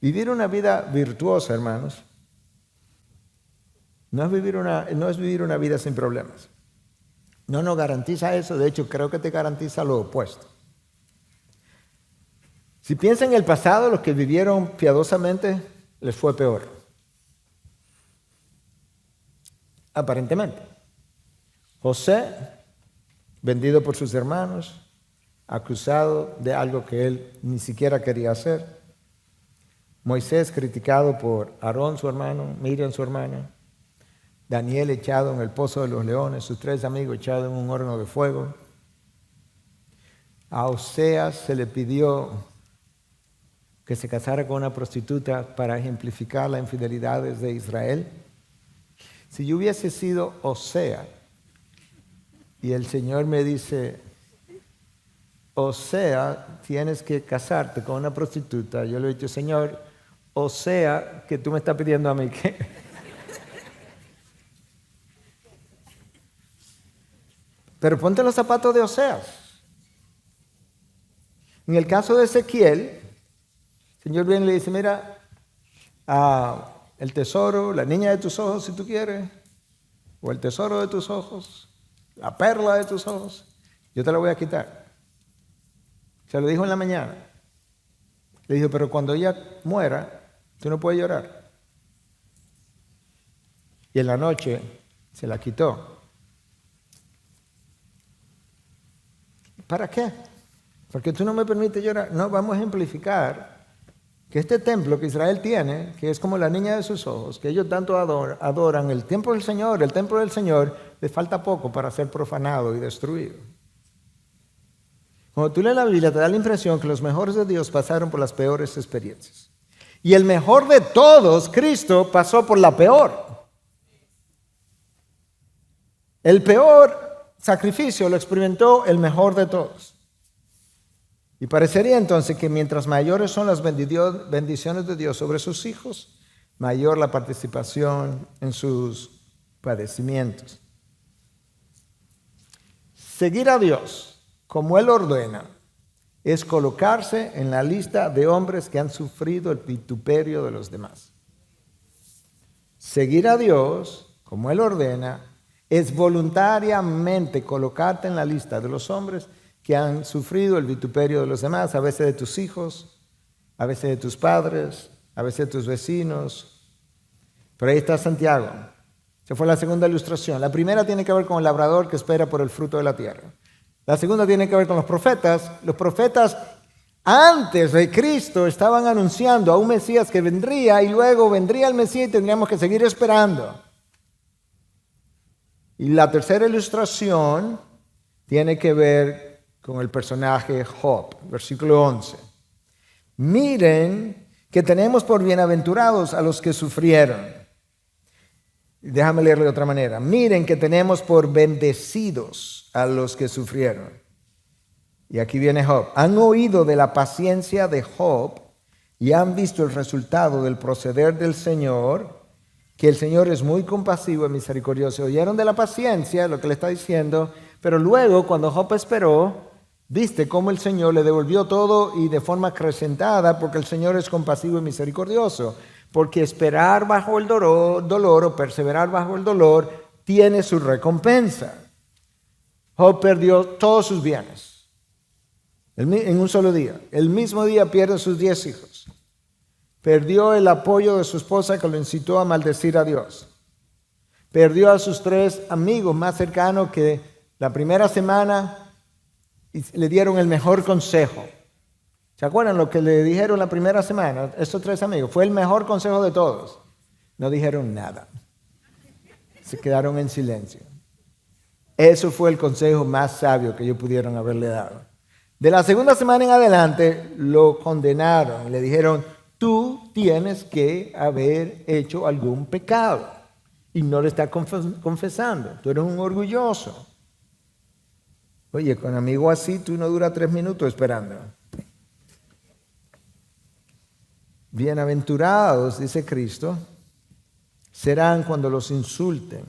Vivir una vida virtuosa, hermanos, no es vivir una vida sin problemas. No nos garantiza eso. De hecho, creo que te garantiza lo opuesto. Si piensan en el pasado, los que vivieron piadosamente les fue peor. Aparentemente. José, vendido por sus hermanos, acusado de algo que él ni siquiera quería hacer. Moisés, criticado por Aarón, su hermano, Miriam, su hermana. Daniel, echado en el pozo de los leones. Sus 3 amigos, echados en un horno de fuego. A Oseas se le pidió que se casara con una prostituta para ejemplificar las infidelidades de Israel. Si yo hubiese sido Osea y el Señor me dice, Osea, tienes que casarte con una prostituta, yo le he dicho, Señor, Osea, que tú me estás pidiendo a mí que... Pero ponte los zapatos de Oseas. En el caso de Ezequiel, el Señor viene y le dice, mira, el tesoro, la niña de tus ojos si tú quieres, o el tesoro de tus ojos, la perla de tus ojos, yo te la voy a quitar. Se lo dijo en la mañana. Le dijo, pero cuando ella muera, tú no puedes llorar. Y en la noche se la quitó. ¿Para qué? Porque tú no me permites llorar. No, vamos a ejemplificar que este templo que Israel tiene, que es como la niña de sus ojos, que ellos tanto adoran, el templo del Señor, les falta poco para ser profanado y destruido. Cuando tú lees la Biblia te da la impresión que los mejores de Dios pasaron por las peores experiencias. Y el mejor de todos, Cristo, pasó por la peor. El peor sacrificio lo experimentó el mejor de todos. Y parecería entonces que mientras mayores son las bendiciones de Dios sobre sus hijos, mayor la participación en sus padecimientos. Seguir a Dios como Él ordena es colocarse en la lista de hombres que han sufrido el vituperio de los demás. Seguir a Dios como Él ordena es voluntariamente colocarte en la lista de los hombres que han sufrido el vituperio de los demás, a veces de tus hijos, a veces de tus padres, a veces de tus vecinos. Pero ahí está Santiago. Esa fue la segunda ilustración. La primera tiene que ver con el labrador que espera por el fruto de la tierra. La segunda tiene que ver con los profetas. Los profetas antes de Cristo estaban anunciando a un Mesías que vendría y luego vendría el Mesías y tendríamos que seguir esperando. Y la tercera ilustración tiene que ver con el personaje Job, versículo 11. Miren que tenemos por bienaventurados a los que sufrieron. Déjame leerlo de otra manera. Miren que tenemos por bendecidos a los que sufrieron. Y aquí viene Job. Han oído de la paciencia de Job y han visto el resultado del proceder del Señor, que el Señor es muy compasivo y misericordioso. Oyeron de la paciencia, lo que le está diciendo, pero luego cuando Job esperó, viste cómo el Señor le devolvió todo y de forma acrecentada, porque el Señor es compasivo y misericordioso. Porque esperar bajo el dolor o perseverar bajo el dolor tiene su recompensa. Job perdió todos sus bienes en un solo día. El mismo día pierde sus 10 hijos. Perdió el apoyo de su esposa que lo incitó a maldecir a Dios. perdió a sus 3 amigos más cercanos que la primera semana le dieron el mejor consejo. ¿Se acuerdan lo que le dijeron la primera semana? Estos 3 amigos. Fue el mejor consejo de todos. No dijeron nada. Se quedaron en silencio. Eso fue el consejo más sabio que ellos pudieron haberle dado. De la segunda semana en adelante lo condenaron. Le dijeron, tú tienes que haber hecho algún pecado. Y no le estás confesando. Tú eres un orgulloso. Oye, con amigo así tú no duras 3 minutos esperando. Bienaventurados, dice Cristo, serán cuando los insulten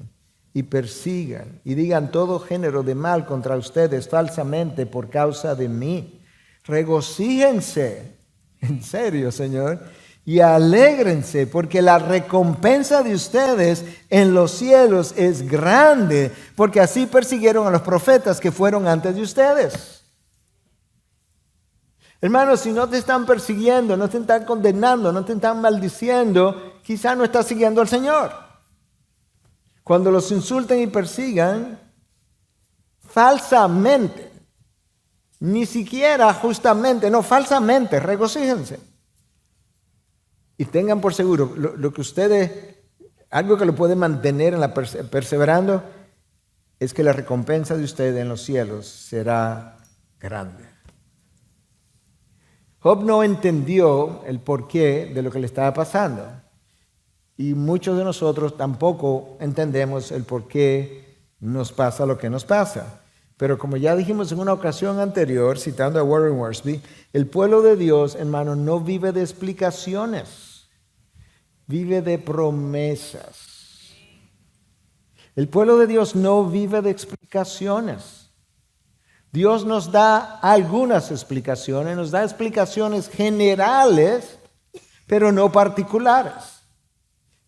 y persigan y digan todo género de mal contra ustedes falsamente por causa de mí. Regocíjense, en serio, Señor, y alégrense, porque la recompensa de ustedes en los cielos es grande, porque así persiguieron a los profetas que fueron antes de ustedes. Hermanos, si no te están persiguiendo, no te están condenando, no te están maldiciendo, quizás no estás siguiendo al Señor. Cuando los insulten y persigan falsamente, ni siquiera justamente, no, falsamente, regocíjense. Y tengan por seguro, lo que ustedes, algo que lo puede mantener en la perseverando, es que la recompensa de ustedes en los cielos será grande. Job no entendió el porqué de lo que le estaba pasando. Y muchos de nosotros tampoco entendemos el porqué nos pasa lo que nos pasa. Pero como ya dijimos en una ocasión anterior, citando a Warren Wiersbe, el pueblo de Dios, hermano, no vive de explicaciones, vive de promesas. El pueblo de Dios no vive de explicaciones. Dios nos da algunas explicaciones, nos da explicaciones generales, pero no particulares.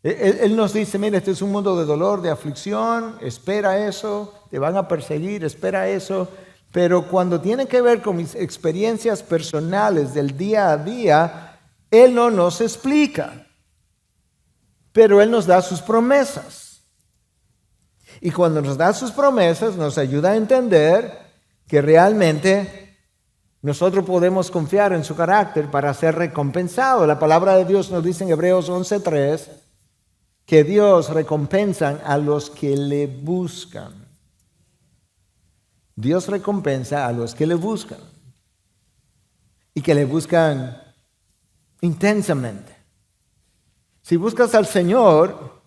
Él nos dice, mira, este es un mundo de dolor, de aflicción, espera eso, te van a perseguir, espera eso. Pero cuando tiene que ver con mis experiencias personales del día a día, Él no nos explica, pero Él nos da sus promesas. Y cuando nos da sus promesas, nos ayuda a entender que realmente nosotros podemos confiar en su carácter para ser recompensados. La palabra de Dios nos dice en Hebreos 11:3 que Dios recompensa a los que le buscan. Dios recompensa a los que le buscan y que le buscan intensamente. Si buscas al Señor,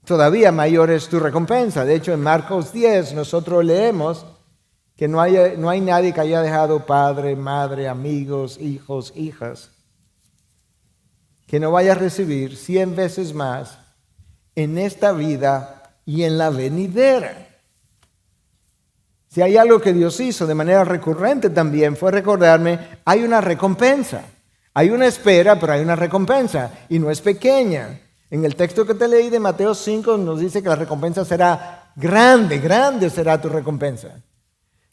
todavía mayor es tu recompensa. De hecho, en Marcos 10 nosotros leemos que no hay nadie que haya dejado padre, madre, amigos, hijos, hijas, que no vaya a recibir 100 veces más en esta vida y en la venidera. Si hay algo que Dios hizo de manera recurrente también fue recordarme, hay una recompensa. Hay una espera, pero hay una recompensa y no es pequeña. En el texto que te leí de Mateo 5 nos dice que la recompensa será grande, grande será tu recompensa.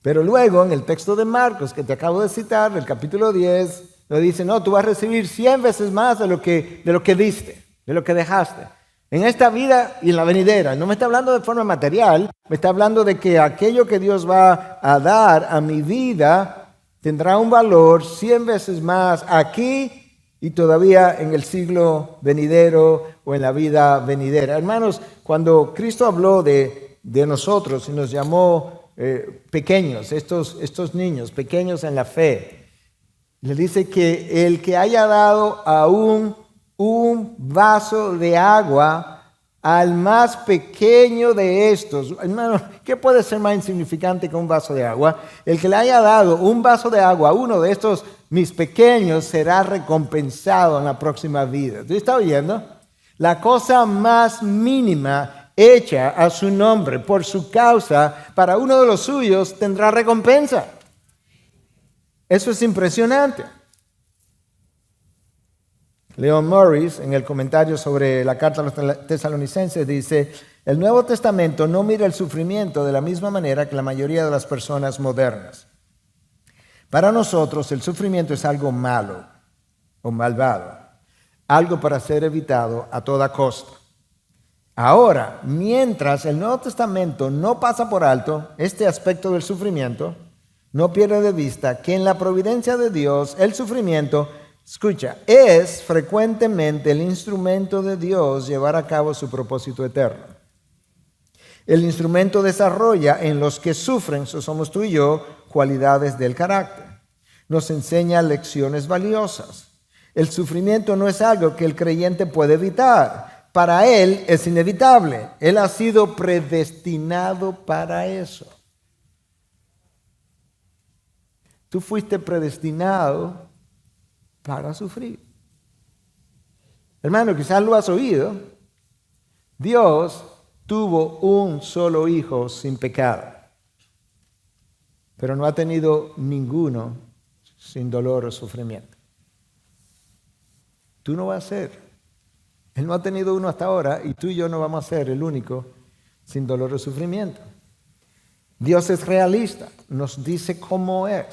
Pero luego en el texto de Marcos que te acabo de citar, del capítulo 10, nos dice, no, tú vas a recibir 100 veces más de lo que diste, de lo que dejaste. En esta vida y en la venidera. No me está hablando de forma material, me está hablando de que aquello que Dios va a dar a mi vida tendrá un valor 100 veces más aquí y todavía en el siglo venidero o en la vida venidera. Hermanos, cuando Cristo habló de nosotros y nos llamó pequeños, estos niños, pequeños en la fe, le dice que el que haya dado aún un vaso de agua al más pequeño de estos. Hermano, ¿qué puede ser más insignificante que un vaso de agua? El que le haya dado un vaso de agua a uno de estos mis pequeños será recompensado en la próxima vida. ¿Tú estás oyendo? La cosa más mínima hecha a su nombre, por su causa, para uno de los suyos tendrá recompensa. Eso es impresionante. Leon Morris, en el comentario sobre la carta a los tesalonicenses, dice, el Nuevo Testamento no mira el sufrimiento de la misma manera que la mayoría de las personas modernas. Para nosotros el sufrimiento es algo malo o malvado, algo para ser evitado a toda costa, Ahora, mientras el Nuevo Testamento no pasa por alto este aspecto del sufrimiento, no pierde de vista que en la providencia de Dios el sufrimiento, escucha, es frecuentemente el instrumento de Dios llevar a cabo su propósito eterno. El instrumento desarrolla en los que sufren, eso somos tú y yo, cualidades del carácter. Nos enseña lecciones valiosas. El sufrimiento no es algo que el creyente puede evitar. Para él es inevitable. Él ha sido predestinado para eso. Tú fuiste predestinado para sufrir. Hermano, quizás lo has oído. Dios tuvo un solo hijo sin pecado, pero no ha tenido ninguno sin dolor o sufrimiento. Tú no vas a ser. Él no ha tenido uno hasta ahora y tú y yo no vamos a ser el único sin dolor o sufrimiento. Dios es realista, nos dice cómo es,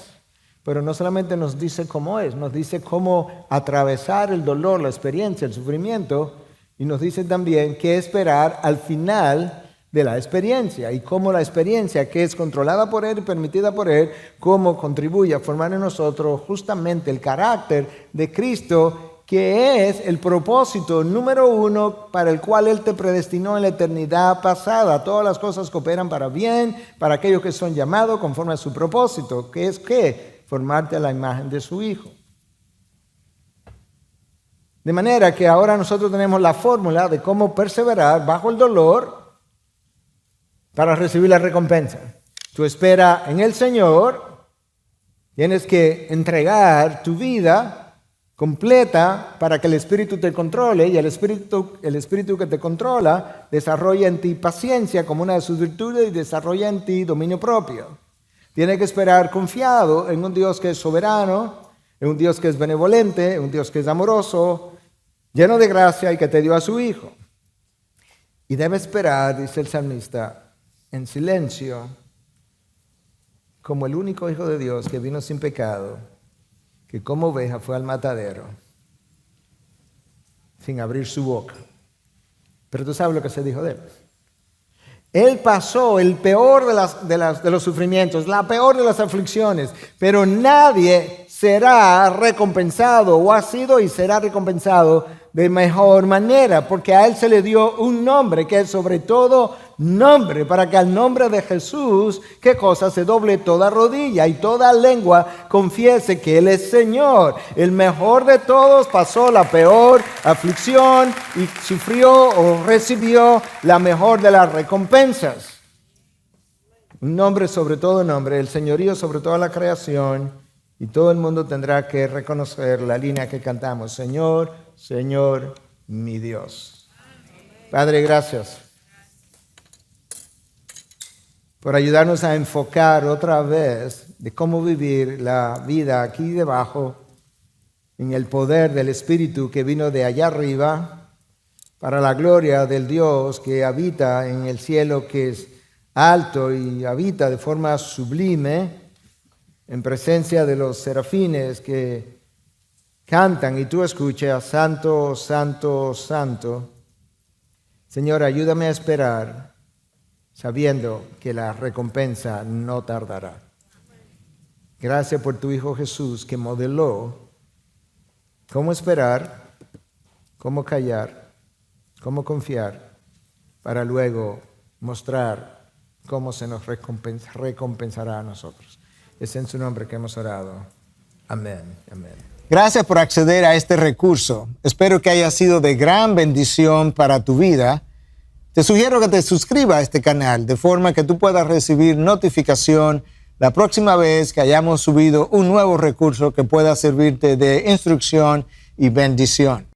pero no solamente nos dice cómo es, nos dice cómo atravesar el dolor, la experiencia, el sufrimiento, y nos dice también qué esperar al final de la experiencia y cómo la experiencia que es controlada por Él y permitida por Él, cómo contribuye a formar en nosotros justamente el carácter de Cristo, que es el propósito número uno para el cual Él te predestinó en la eternidad pasada. Todas las cosas cooperan para bien, para aquellos que son llamados conforme a su propósito, que es ¿qué? Formarte a la imagen de su Hijo. De manera que ahora nosotros tenemos la fórmula de cómo perseverar bajo el dolor para recibir la recompensa. Tú esperas en el Señor, tienes que entregar tu vida completa para que el Espíritu te controle, y el Espíritu que te controla desarrolla en ti paciencia como una de sus virtudes y desarrolla en ti dominio propio. Tienes que esperar confiado en un Dios que es soberano, en un Dios que es benevolente, en un Dios que es amoroso, lleno de gracia y que te dio a su Hijo. Y debe esperar, dice el salmista, en silencio, como el único Hijo de Dios que vino sin pecado, que como oveja fue al matadero, sin abrir su boca. Pero tú sabes lo que se dijo de él. Él pasó el peor de los sufrimientos, la peor de las aflicciones, pero nadie será recompensado o ha sido y será recompensado de mejor manera, porque a Él se le dio un nombre que es sobre todo nombre, para que al nombre de Jesús, ¿qué cosa? Se doble toda rodilla y toda lengua confiese que Él es Señor. El mejor de todos pasó la peor aflicción y sufrió o recibió la mejor de las recompensas. Un nombre sobre todo nombre, el señorío sobre toda la creación, y todo el mundo tendrá que reconocer la línea que cantamos: Señor, Señor, mi Dios. Padre, gracias por ayudarnos a enfocar otra vez de cómo vivir la vida aquí debajo en el poder del Espíritu que vino de allá arriba para la gloria del Dios que habita en el cielo, que es alto y habita de forma sublime en presencia de los serafines que cantan y tú escuchas: Santo, Santo, Santo. Señor, ayúdame a esperar sabiendo que la recompensa no tardará. Gracias por tu Hijo Jesús, que modeló cómo esperar, cómo callar, cómo confiar, para luego mostrar cómo se nos recompensará a nosotros. Es en su nombre que hemos orado. Amén. Amén. Gracias por acceder a este recurso. Espero que haya sido de gran bendición para tu vida. Te sugiero que te suscribas a este canal de forma que tú puedas recibir notificación la próxima vez que hayamos subido un nuevo recurso que pueda servirte de instrucción y bendición.